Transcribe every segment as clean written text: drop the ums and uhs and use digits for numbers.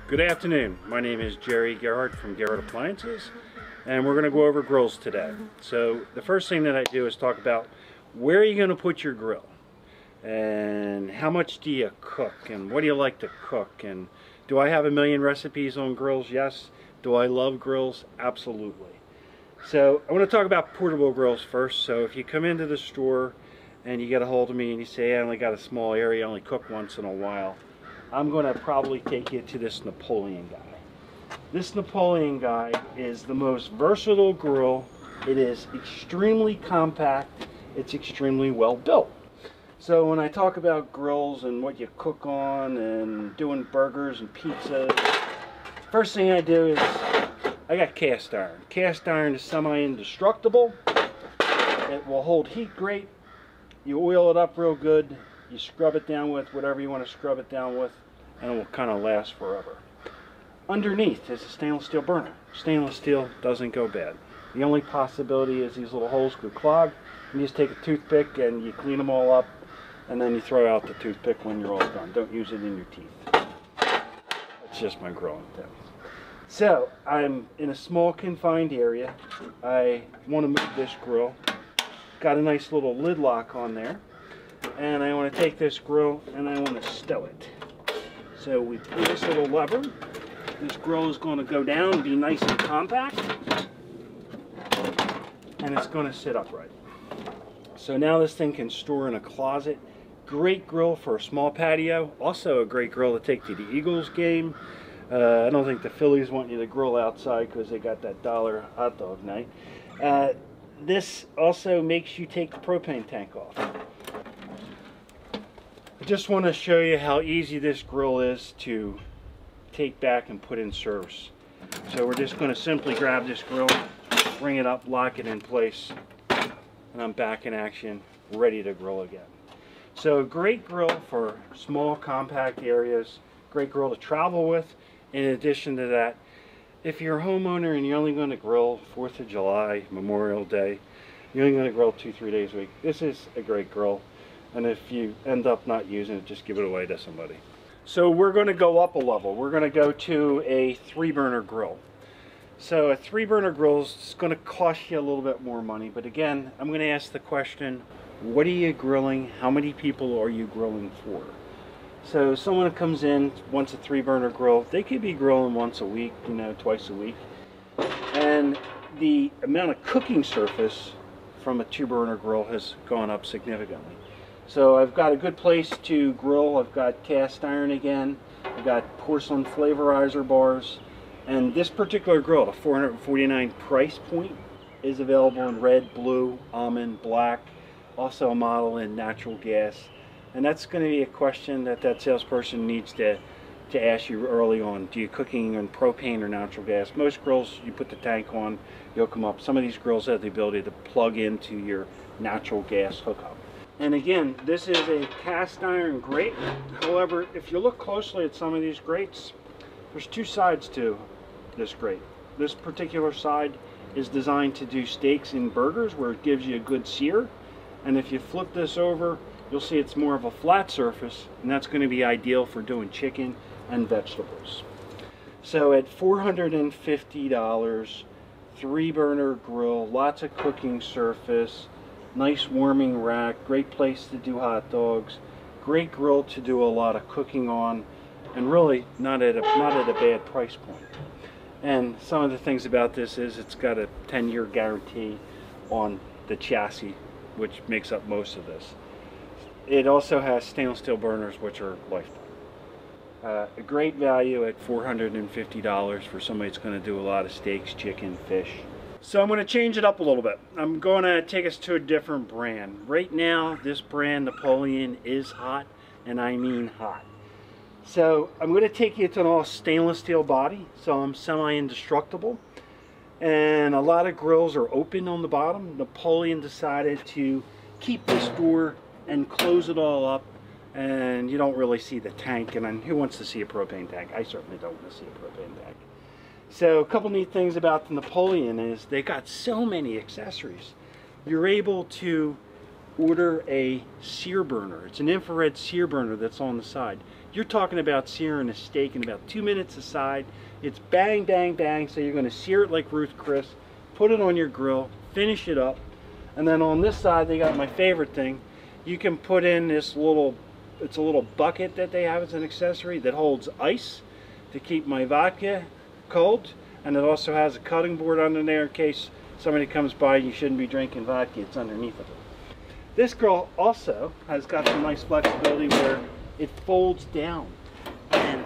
Good afternoon. My name is Gerhard from Gerhard Appliances, and we're going to go over grills today. So the first thing that I do is talk about where are you going to put your grill, and how much do you cook, and what do you like to cook, and do I have a million recipes on grills? Yes. Do I love grills? Absolutely. So I want to talk about portable grills first. So if you come into the store and you get a hold of me and you say, I only got a small area, I only cook once in a while, I'm going to probably take you to this Napoleon guy. This Napoleon guy is the most versatile grill. It is extremely compact. It's extremely well built. So when I talk about grills and what you cook on and doing burgers and pizzas, first thing I do is I got cast iron. Cast iron is semi-indestructible. It will hold heat great. You oil it up real good. You scrub it down with whatever you want to scrub it down with, and it will kind of last forever. Underneath is a stainless steel burner. Stainless steel doesn't go bad. The only possibility is these little holes could clog. You just take a toothpick and you clean them all up, and then you throw out the toothpick when you're all done. Don't use it in your teeth. That's just my grilling tip. So I'm in a small confined area. I want to move this grill. Got a nice little lid lock on there. And I want to take this grill and I want to stow it. So we pull this little lever. This grill is going to go down, be nice and compact, and it's going to sit upright. So now this thing can store in a closet. Great grill for a small patio. Also a great grill to take to the Eagles game. I don't think the Phillies want you to grill outside because they got that $1 hot dog night. This also makes you take the propane tank off. I just want to show you how easy this grill is to take back and put in service. So we're just going to simply grab this grill, bring it up, lock it in place, and I'm back in action, ready to grill again. So great grill for small, compact areas, great grill to travel with. In addition to that, if you're a homeowner and you're only going to grill 4th of July, Memorial Day, you're only going to grill 2-3 days a week, this is a great grill. And if you end up not using it, just give it away to somebody. So we're going to go up a level. We're going to go to a 3-burner grill. So a 3-burner grill is going to cost you a little bit more money. But again, I'm going to ask the question, what are you grilling? How many people are you grilling for? So someone that comes in, wants a 3-burner grill, they could be grilling once a week, you know, twice a week. And the amount of cooking surface from a 2-burner grill has gone up significantly. So I've got a good place to grill. I've got cast iron again. I've got porcelain flavorizer bars. And this particular grill, the $449 price point, is available in red, blue, almond, black. Also a model in natural gas. And that's going to be a question that salesperson needs to ask you early on. Do you cooking on propane or natural gas? Most grills, you put the tank on, you'll come up. Some of these grills have the ability to plug into your natural gas hookup. And again, this is a cast iron grate. However, if you look closely at some of these grates, there's 2 sides to this grate. This particular side is designed to do steaks and burgers where it gives you a good sear. And if you flip this over, you'll see it's more of a flat surface, and that's going to be ideal for doing chicken and vegetables. So at $450, 3-burner grill, lots of cooking surface, nice warming rack, great place to do hot dogs, great grill to do a lot of cooking on, and really not at a bad price point. And some of the things about this is it's got a 10-year guarantee on the chassis, which makes up most of this. It also has stainless steel burners, which are lifetime. A great value at $450 for somebody that's going to do a lot of steaks, chicken, fish. So I'm going to change it up a little bit. I'm going to take us to a different brand. Right now, this brand, Napoleon, is hot, and I mean hot. So I'm going to take you to an all stainless steel body, so I'm semi-indestructible. And a lot of grills are open on the bottom. Napoleon decided to keep this door and close it all up, and you don't really see the tank. And who wants to see a propane tank? I certainly don't want to see a propane tank. So a couple neat things about the Napoleon is they got so many accessories. You're able to order a sear burner. It's an infrared sear burner that's on the side. You're talking about searing a steak in about 2 minutes a side. It's bang, bang, bang, so you're going to sear it like Ruth Chris, put it on your grill, finish it up, and then on this side they got my favorite thing. You can put in this little, it's a little bucket that they have as an accessory that holds ice to keep my vodka cold, and it also has a cutting board under there in case somebody comes by and you shouldn't be drinking vodka. It's underneath of it. This grill also has got some nice flexibility where it folds down. And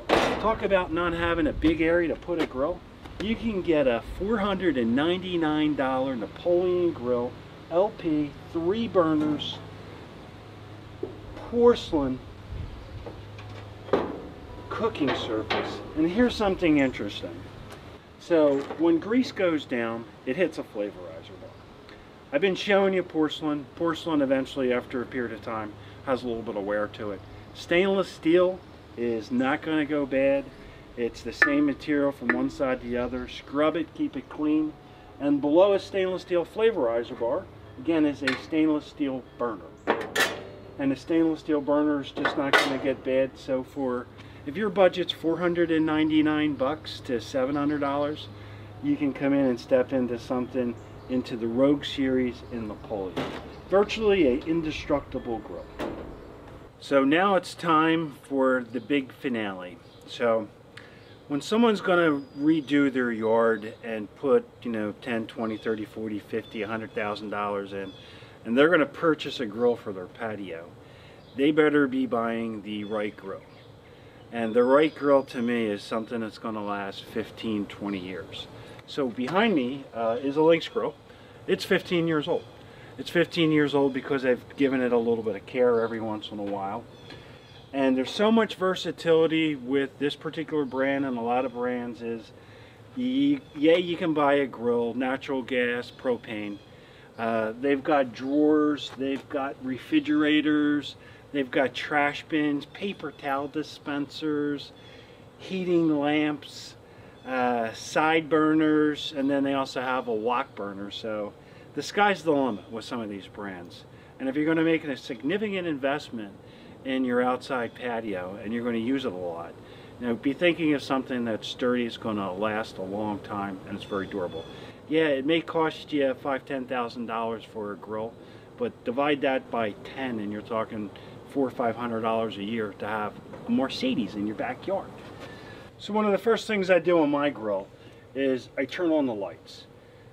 talk about not having a big area to put a grill. You can get a $499 Napoleon grill, LP, 3 burners, porcelain cooking surface. And here's something interesting. So when grease goes down, it hits a flavorizer bar. I've been showing you porcelain. Porcelain eventually, after a period of time, has a little bit of wear to it. Stainless steel is not going to go bad. It's the same material from one side to the other. Scrub it, keep it clean. And below a stainless steel flavorizer bar, again, is a stainless steel burner. And the stainless steel burner is just not going to get bad. So for, if your budget's $499 to $700, you can come in and step into something, into the Rogue series in Napoleon. Virtually an indestructible grill. So now it's time for the big finale. So when someone's going to redo their yard and put, you know, 10, 20, 30, 40, 50, $100,000 in, and they're going to purchase a grill for their patio, they better be buying the right grill. And the right grill to me is something that's going to last 15, 20 years. So behind me is a Lynx grill. It's 15 years old. It's 15 years old because I've given it a little bit of care every once in a while. And there's so much versatility with this particular brand and a lot of brands is, yeah, you can buy a grill, natural gas, propane. They've got drawers, they've got refrigerators, they've got trash bins, paper towel dispensers, heating lamps, side burners, and then they also have a wok burner. So the sky's the limit with some of these brands. And if you're going to make a significant investment in your outside patio and you're going to use it a lot, you know, be thinking of something that's sturdy, it's going to last a long time, and it's very durable. Yeah, it may cost you $5,000 to $10,000 for a grill, but divide that by 10 and you're talking $400 or $500 a year to have a Mercedes in your backyard. So one of the first things I do on my grill is I turn on the lights.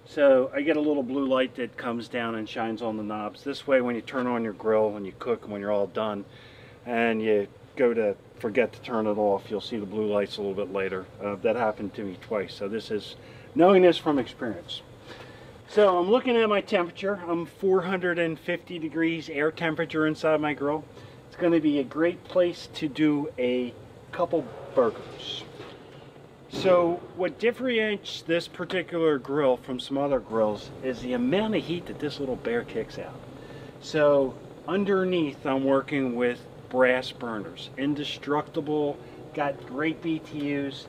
So I get a little blue light that comes down and shines on the knobs. This way when you turn on your grill, when you cook, when you're all done, and you go to forget to turn it off, you'll see the blue lights a little bit later. That happened to me twice, so this is knowing this from experience. So I'm looking at my temperature. I'm 450 degrees air temperature inside my grill. It's going to be a great place to do a couple burgers. So what differentiates this particular grill from some other grills is the amount of heat that this little bear kicks out. So underneath I'm working with brass burners, indestructible, got great BTUs.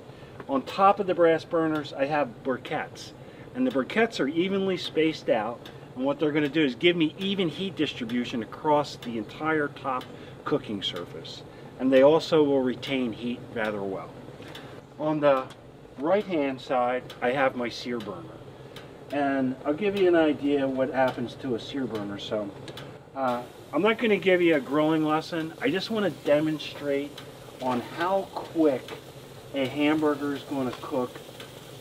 On top of the brass burners I have briquettes, and the briquettes are evenly spaced out, and what they're going to do is give me even heat distribution across the entire top cooking surface, and they also will retain heat rather well. On the right hand side I have my sear burner, and I'll give you an idea what happens to a sear burner. So I'm not going to give you a grilling lesson, I just want to demonstrate on how quick a hamburger is going to cook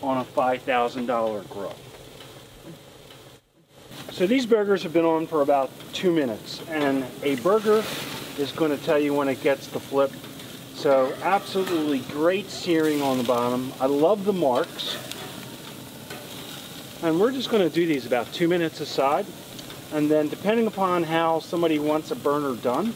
on a $5,000 grill. So these burgers have been on for about 2 minutes, and a burger is going to tell you when it gets the flip. So absolutely great searing on the bottom. I love the marks. And we're just going to do these about 2 minutes aside. And then depending upon how somebody wants a burner done,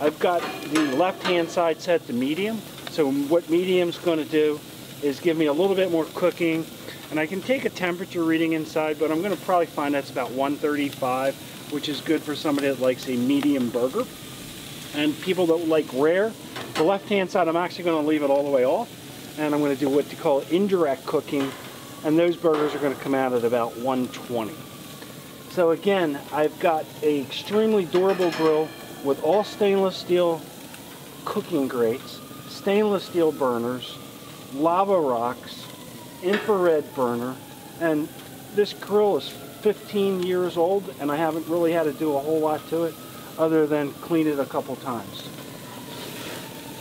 I've got the left-hand side set to medium. So what medium's going to do is give me a little bit more cooking. And I can take a temperature reading inside, but I'm going to probably find that's about 135, which is good for somebody that likes a medium burger. And people that like rare, the left-hand side, I'm actually going to leave it all the way off. And I'm going to do what you call indirect cooking. And those burgers are going to come out at about 120. So again, I've got an extremely durable grill with all stainless steel cooking grates, stainless steel burners, lava rocks, infrared burner, and this grill is 15 years old and I haven't really had to do a whole lot to it other than clean it a couple times.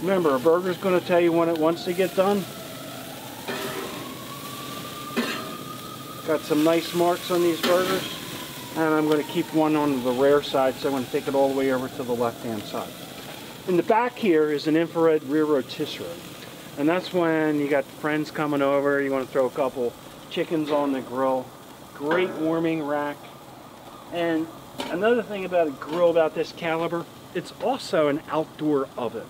Remember, a burger's going to tell you when it wants to get done. Got some nice marks on these burgers, and I'm going to keep one on the rear side, so I'm going to take it all the way over to the left-hand side. In the back here is an infrared rear rotisserie, and that's when you got friends coming over, you want to throw a couple chickens on the grill. Great warming rack. And another thing about a grill about this caliber, it's also an outdoor oven.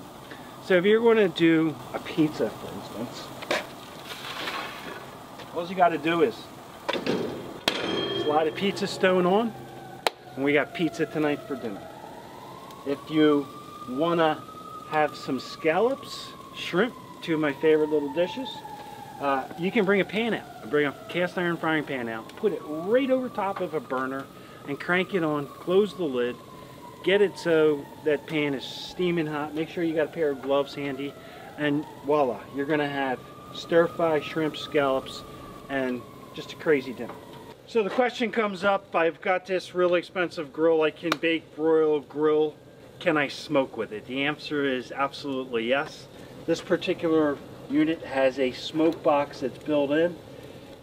So if you're going to do a pizza, for instance, all you got to do is slide a pizza stone on, and we got pizza tonight for dinner. If you want to have some scallops, shrimp, two of my favorite little dishes, you can bring a pan out. Bring a cast iron frying pan out, put it right over top of a burner, and crank it on, close the lid, get it so that pan is steaming hot. Make sure you got a pair of gloves handy, and voila, you're going to have stir-fry shrimp, scallops, and just a crazy dinner. So the question comes up, I've got this really expensive grill, I can bake, broil, grill. Can I smoke with it? The answer is absolutely yes. This particular unit has a smoke box that's built in,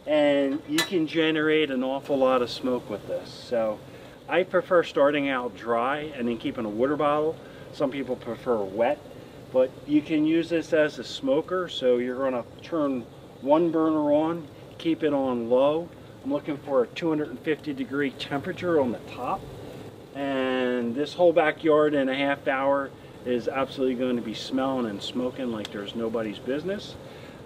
and you can generate an awful lot of smoke with this. So I prefer starting out dry and then keeping a water bottle. Some people prefer wet, but you can use this as a smoker. So you're going to turn one burner on, keep it on low. I'm looking for a 250-degree temperature on the top, and this whole backyard in a half hour is absolutely going to be smelling and smoking like there's nobody's business.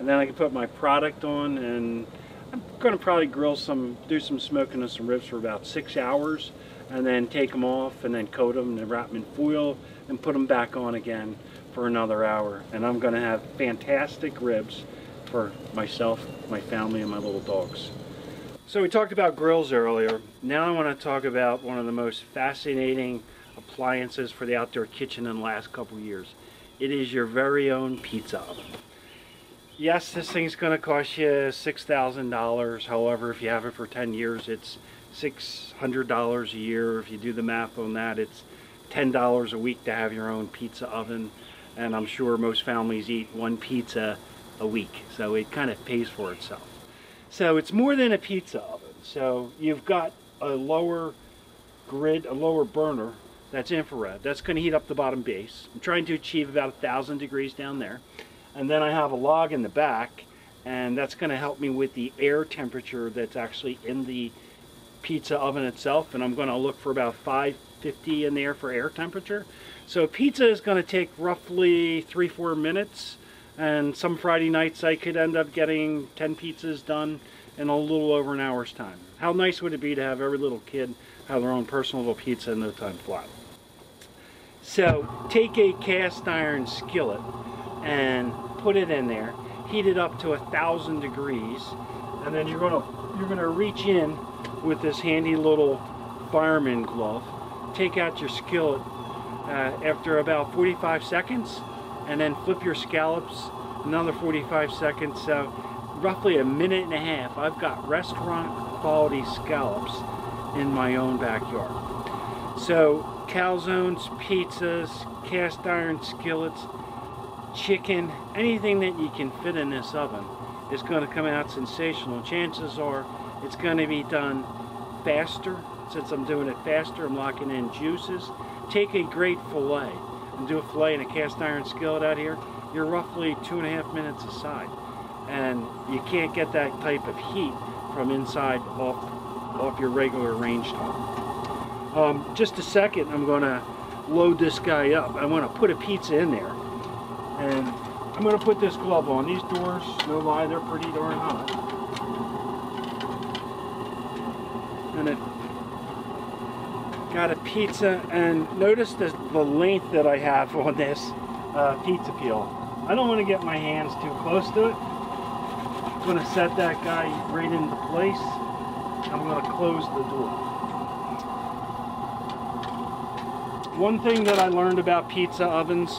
And then I can put my product on, and I'm going to probably do some smoking of some ribs for about 6 hours, and then take them off and then coat them and wrap them in foil and put them back on again for another hour. And I'm going to have fantastic ribs for myself, my family, and my little dogs. So we talked about grills earlier. Now I want to talk about one of the most fascinating appliances for the outdoor kitchen in the last couple years. It is your very own pizza oven. Yes, this thing's going to cost you $6,000. However, if you have it for 10 years, it's $600 a year. If you do the math on that, it's $10 a week to have your own pizza oven. And I'm sure most families eat one pizza a week, so it kind of pays for itself. So it's more than a pizza oven. So you've got a lower grid, a lower burner that's infrared. That's going to heat up the bottom base. I'm trying to achieve about 1,000 degrees down there. And then I have a log in the back, and that's going to help me with the air temperature that's actually in the pizza oven itself. And I'm going to look for about 550 in there for air temperature. So pizza is going to take roughly 3-4 minutes. And some Friday nights I could end up getting 10 pizzas done in a little over an hour's time. How nice would it be to have every little kid have their own personal little pizza in no time flat? So take a cast iron skillet and put it in there, heat it up to 1,000 degrees, and then you're gonna reach in with this handy little fireman glove, take out your skillet after about 45 seconds, and then flip your scallops another 45 seconds. So roughly a minute and a half, I've got restaurant quality scallops in my own backyard. So calzones, pizzas, cast iron skillets, chicken, anything that you can fit in this oven is going to come out sensational. Chances are it's going to be done faster. Since I'm doing it faster, I'm locking in juices. Take a great fillet and do a fillet in a cast iron skillet out here. You're roughly 2.5 minutes aside, and you can't get that type of heat from inside off your regular range top. Just a second, I'm going to load this guy up. I want to put a pizza in there, and I'm going to put this glove on. These doors, no lie, they're pretty darn hot. And it got a pizza, and notice the length that I have on this pizza peel. I don't want to get my hands too close to it. I'm going to set that guy right into place. I'm going to close the door. One thing that I learned about pizza ovens,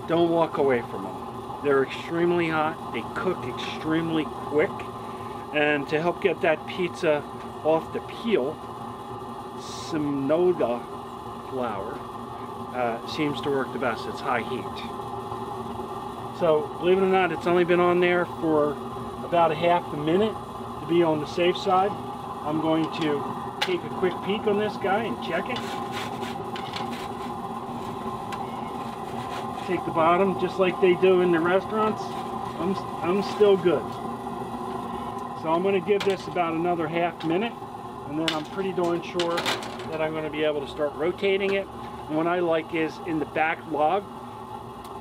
don't walk away from them. They're extremely hot, they cook extremely quick, and to help get that pizza off the peel, semolina flour seems to work the best. It's high heat. So believe it or not, it's only been on there for about a half a minute to be on the safe side. I'm going to take a quick peek on this guy and check it. Take the bottom just like they do in the restaurants. I'm still good. So I'm going to give this about another half minute, and then I'm pretty darn sure that I'm going to be able to start rotating it. And what I like is in the back log,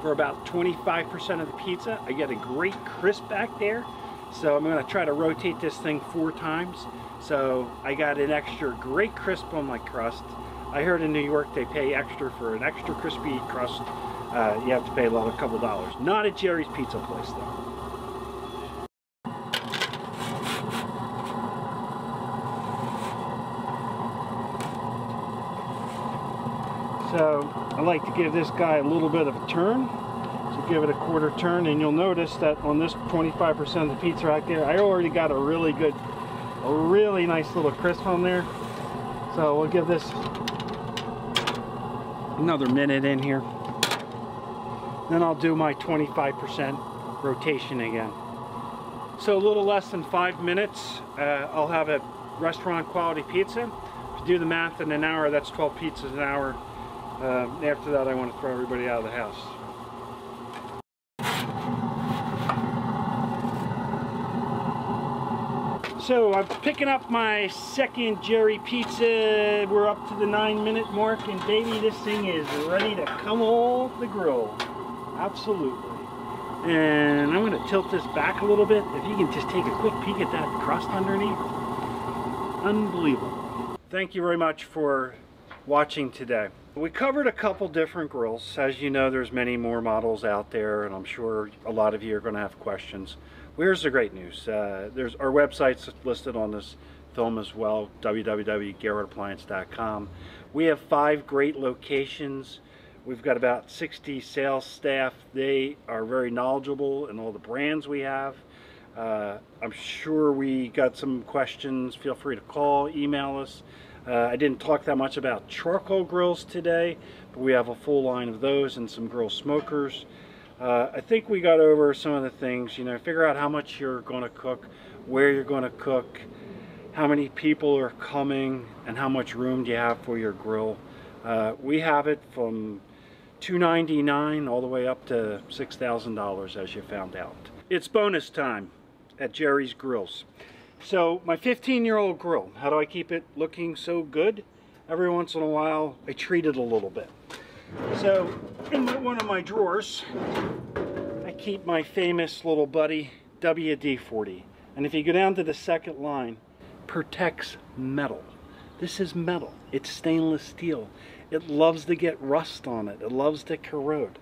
for about 25% of the pizza, I get a great crisp back there. So I'm going to try to rotate this thing 4 times. So I got an extra great crisp on my crust. I heard in New York they pay extra for an extra crispy crust. You have to pay a couple dollars. Not at Gerry's Pizza Place though. So I like to give this guy a little bit of a turn. So give it a quarter turn, and you'll notice that on this 25% of the pizza right there, I already got a really nice little crisp on there. So we'll give this another minute in here. Then I'll do my 25% rotation again. So a little less than 5 minutes, I'll have a restaurant quality pizza. If you do the math in an hour, that's 12 pizzas an hour. After that, I want to throw everybody out of the house. So I'm picking up my second Gerry pizza. We're up to the 9-minute mark, and baby, this thing is ready to come off the grill. Absolutely. And I'm going to tilt this back a little bit. If you can just take a quick peek at that crust underneath. Unbelievable. Thank you very much for watching today. We covered a couple different grills. As you know, there's many more models out there, and I'm sure a lot of you are going to have questions. Here's the great news. There's our website's listed on this film as well, www.gerhardappliance.com. We have 5 great locations. We've got about 60 sales staff. They are very knowledgeable in all the brands we have. I'm sure we got some questions. Feel free to call, email us. I didn't talk that much about charcoal grills today, but we have a full line of those and some grill smokers. I think we got over some of the things, you know, figure out how much you're going to cook, where you're going to cook, how many people are coming, and how much room do you have for your grill. We have it from $299 all the way up to $6,000, as you found out. It's bonus time at Gerry's Grills. So my 15-year-old grill, how do I keep it looking so good? Every once in a while I treat it a little bit. So in one of my drawers I keep my famous little buddy WD-40, and if you go down to the second line, protects metal. This is metal. It's stainless steel. It loves to get rust on it. It loves to corrode.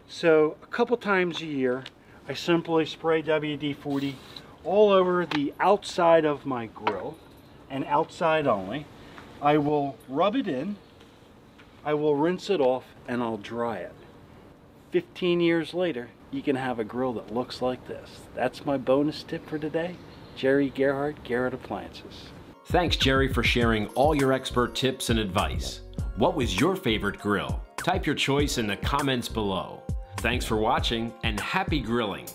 So a couple times a year I simply spray WD-40 all over the outside of my grill, and outside only. I will rub it in, I will rinse it off, and I'll dry it. 15 years later, you can have a grill that looks like this. That's my bonus tip for today. Gerry, Gerhard, Gerhard Appliances. Thanks, Gerry, for sharing all your expert tips and advice. What was your favorite grill? Type your choice in the comments below. Thanks for watching, and happy grilling.